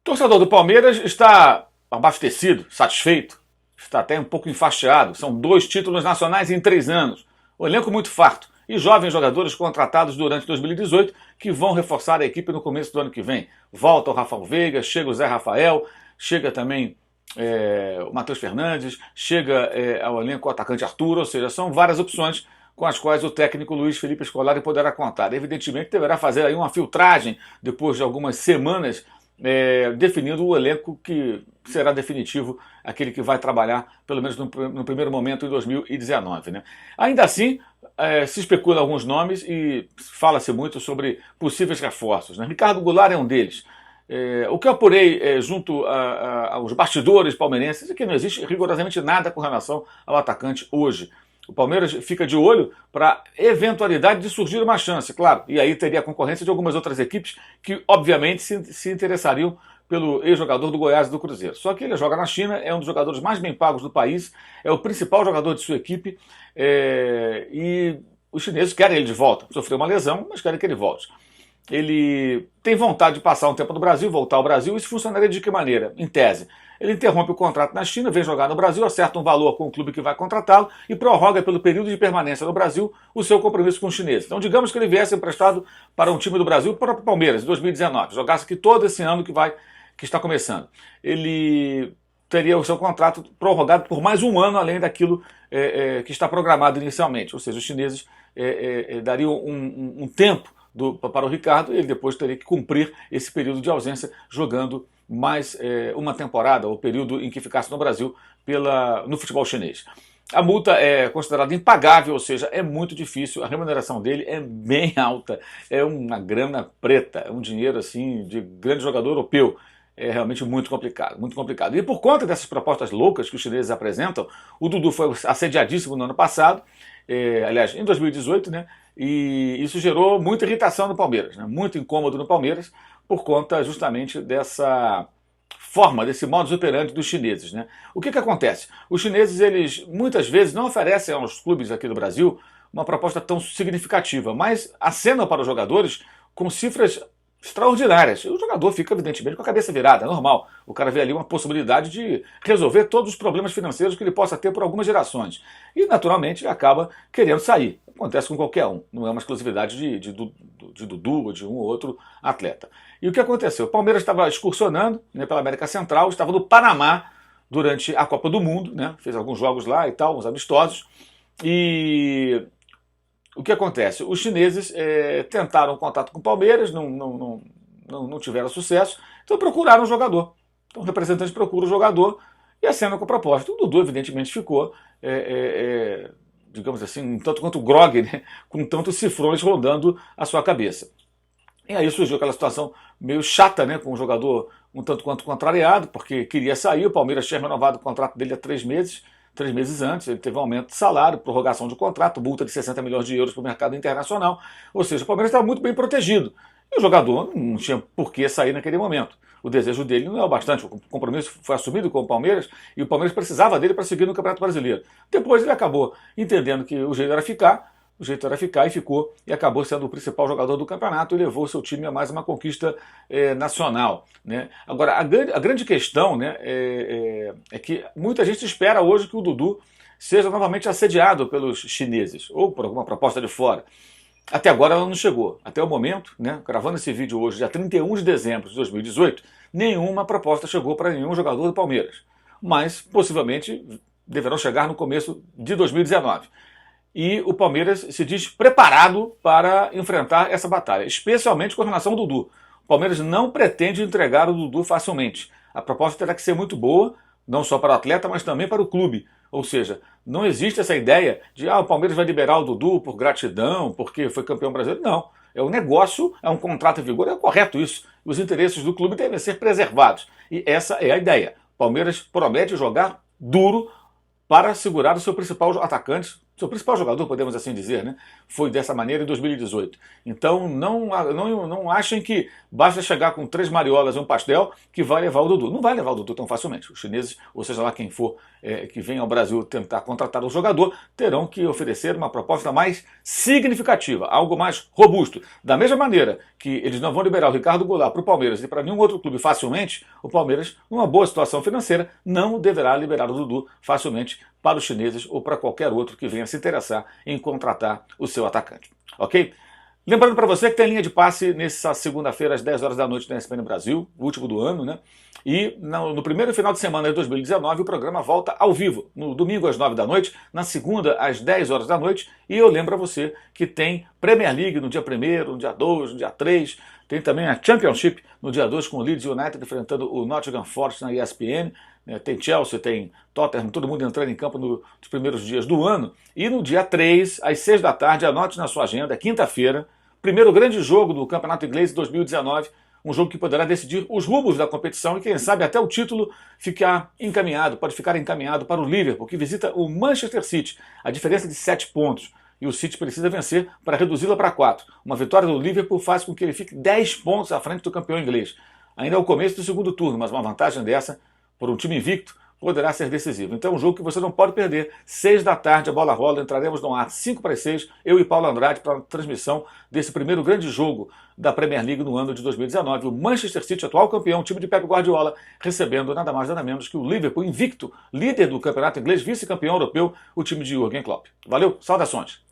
torcedor do Palmeiras está abastecido, satisfeito, está até um pouco enfastiado. São 2 títulos nacionais em 3 anos. O elenco muito farto e jovens jogadores contratados durante 2018 que vão reforçar a equipe no começo do ano que vem. Volta o Rafael Veiga, chega o Zé Rafael, chega também o Matheus Fernandes, chega ao elenco o atacante Arthur, ou seja, são várias opções com as quais o técnico Luiz Felipe Scolari poderá contar. Evidentemente deverá fazer aí uma filtragem depois de algumas semanas definindo o elenco que será definitivo, aquele que vai trabalhar, pelo menos no primeiro momento, em 2019. Né? Ainda assim, se especula alguns nomes e fala-se muito sobre possíveis reforços. Né? Ricardo Goulart é um deles. O que eu apurei junto aos bastidores palmeirenses é que não existe rigorosamente nada com relação ao atacante hoje. O Palmeiras fica de olho para eventualidade de surgir uma chance, claro. E aí teria a concorrência de algumas outras equipes que, obviamente, se interessariam pelo ex-jogador do Goiás e do Cruzeiro. Só que ele joga na China, é um dos jogadores mais bem pagos do país, é o principal jogador de sua equipe e os chineses querem ele de volta. Sofreu uma lesão, mas querem que ele volte. Ele tem vontade de passar um tempo no Brasil, voltar ao Brasil. Isso funcionaria de que maneira? Em tese, ele interrompe o contrato na China, vem jogar no Brasil, acerta um valor com o clube que vai contratá-lo e prorroga pelo período de permanência no Brasil o seu compromisso com os chineses. Então, digamos que ele viesse emprestado para um time do Brasil, para o Palmeiras, em 2019, jogasse aqui todo esse ano que está começando. Ele teria o seu contrato prorrogado por mais um ano, além daquilo que está programado inicialmente. Ou seja, os chineses dariam um tempo para o Ricardo, e ele depois teria que cumprir esse período de ausência jogando mais uma temporada, o período em que ficasse no Brasil no futebol chinês. A multa é considerada impagável, ou seja, é muito difícil, a remuneração dele é bem alta, é uma grana preta, é um dinheiro assim de grande jogador europeu. É realmente muito complicado, muito complicado. E por conta dessas propostas loucas que os chineses apresentam, o Dudu foi assediadíssimo no ano passado, aliás, em 2018, né? E isso gerou muita irritação no Palmeiras, né? Muito incômodo no Palmeiras, por conta justamente dessa forma, desse modus operandi dos chineses. Né? O que acontece? Os chineses, eles muitas vezes não oferecem aos clubes aqui do Brasil uma proposta tão significativa, mas acenam para os jogadores com cifras extraordinárias. E o jogador fica, evidentemente, com a cabeça virada, é normal. O cara vê ali uma possibilidade de resolver todos os problemas financeiros que ele possa ter por algumas gerações. E, naturalmente, ele acaba querendo sair. Acontece com qualquer um. Não é uma exclusividade de Dudu ou de um ou outro atleta. E o que aconteceu? O Palmeiras estava excursionando, né, pela América Central, estava no Panamá durante a Copa do Mundo, né, fez alguns jogos lá e tal, uns amistosos. E o que acontece? Os chineses tentaram contato com o Palmeiras, não tiveram sucesso, então procuraram o jogador. Então o representante procura o jogador e acena com a proposta. O Dudu, evidentemente, ficou, digamos assim, um tanto quanto grogue, né? Com tantos cifrões rodando a sua cabeça. E aí surgiu aquela situação meio chata, né? Com o jogador um tanto quanto contrariado, porque queria sair, o Palmeiras tinha renovado o contrato dele há 3 meses. 3 meses antes, ele teve um aumento de salário, prorrogação de contrato, multa de 60 milhões de euros para o mercado internacional. Ou seja, o Palmeiras estava muito bem protegido. E o jogador não tinha por que sair naquele momento. O desejo dele não é o bastante. O compromisso foi assumido com o Palmeiras e o Palmeiras precisava dele para seguir no Campeonato Brasileiro. Depois ele acabou entendendo que o jeito era ficar e ficou, e acabou sendo o principal jogador do campeonato e levou seu time a mais uma conquista nacional. Né? Agora, a grande questão, né, é que muita gente espera hoje que o Dudu seja novamente assediado pelos chineses, ou por alguma proposta de fora. Até agora ela não chegou. Até o momento, né, gravando esse vídeo hoje, dia 31 de dezembro de 2018, nenhuma proposta chegou para nenhum jogador do Palmeiras. Mas, possivelmente, deverão chegar no começo de 2019. E o Palmeiras se diz preparado para enfrentar essa batalha, especialmente com relação ao Dudu. O Palmeiras não pretende entregar o Dudu facilmente. A proposta terá que ser muito boa, não só para o atleta, mas também para o clube. Ou seja, não existe essa ideia de o Palmeiras vai liberar o Dudu por gratidão, porque foi campeão brasileiro. Não. É um negócio, é um contrato em vigor, é correto isso. Os interesses do clube devem ser preservados. E essa é a ideia. O Palmeiras promete jogar duro para segurar o seu principal atacante, seu principal jogador, podemos assim dizer, né? Foi dessa maneira em 2018. Então não achem que basta chegar com 3 mariolas e um pastel que vai levar o Dudu. Não vai levar o Dudu tão facilmente. Os chineses, ou seja lá quem for que venha ao Brasil tentar contratar o jogador, terão que oferecer uma proposta mais significativa, algo mais robusto. Da mesma maneira que eles não vão liberar o Ricardo Goulart para o Palmeiras e para nenhum outro clube facilmente, o Palmeiras, numa boa situação financeira, não deverá liberar o Dudu facilmente para os chineses ou para qualquer outro que venha se interessar em contratar o seu atacante. Ok? Lembrando para você que tem linha de passe nessa segunda-feira às 10 horas da noite na ESPN Brasil, o último do ano, né? E no primeiro final de semana de 2019 o programa volta ao vivo, no domingo às 9 da noite, na segunda às 10 horas da noite. E eu lembro a você que tem Premier League no dia 1º, no dia 2, no dia 3, tem também a Championship no dia 2 com o Leeds United enfrentando o Nottingham Forest na ESPN. Tem Chelsea, tem Tottenham, todo mundo entrando em campo nos primeiros dias do ano. E no dia 3, às 6 da tarde, anote na sua agenda, quinta-feira, primeiro grande jogo do Campeonato Inglês de 2019, um jogo que poderá decidir os rumos da competição e quem sabe até o título pode ficar encaminhado para o Liverpool, que visita o Manchester City. A diferença de 7 pontos. E o City precisa vencer para reduzi-la para 4. Uma vitória do Liverpool faz com que ele fique 10 pontos à frente do campeão inglês. Ainda é o começo do segundo turno, mas uma vantagem dessa, por um time invicto, poderá ser decisivo. Então é um jogo que você não pode perder. 6 da tarde, a bola rola, entraremos no ar 5 para as 6, eu e Paulo Andrade, para a transmissão desse primeiro grande jogo da Premier League no ano de 2019. O Manchester City, atual campeão, time de Pep Guardiola, recebendo nada mais nada menos que o Liverpool, invicto, líder do campeonato inglês, vice-campeão europeu, o time de Jürgen Klopp. Valeu, saudações!